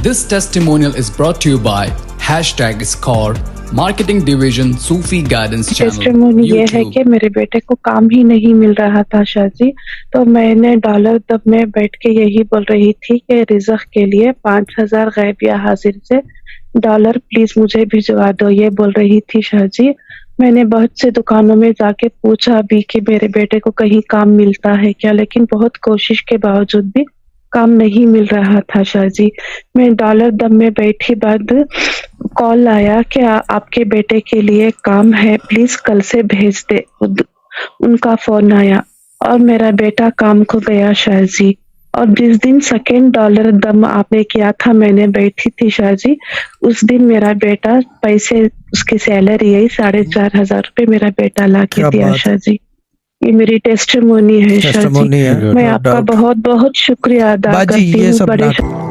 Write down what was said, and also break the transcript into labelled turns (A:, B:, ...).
A: This testimonial is brought to you by #Score Marketing Division Sufi Guidance Channel.
B: Testimony ये है कि मेरे बेटे को काम ही नहीं मिल रहा था शाजी, तो मैंने डॉलर दब में बैठ के यही बोल रही थी कि रिज़्क के लिए 5000 गैब या हाजिर से डॉलर प्लीज मुझे भिजवा दो, ये बोल रही थी शाहजी। मैंने बहुत से दुकानों में जाके पूछा भी कि मेरे बेटे को कहीं काम मिलता है क्या, लेकिन बहुत कोशिश के बावजूद भी काम नहीं मिल रहा था शाहजी। मैं डॉलर दब में बैठी बाद कॉल आया कि आपके बेटे के लिए काम है, प्लीज कल से भेज दे। उनका फोन आया और मेरा बेटा काम को गया शाहजी। और जिस दिन सेकेंड डॉलर दम आपने किया था, मैंने बैठी थी शाहजी, उस दिन मेरा बेटा पैसे, उसकी सैलरी यही 4500 रुपए मेरा बेटा ला के दिया शाहजी। ये मेरी टेस्टिमोनी है शाहजी। मैं आपका बहुत बहुत शुक्रिया अदा करती हूँ।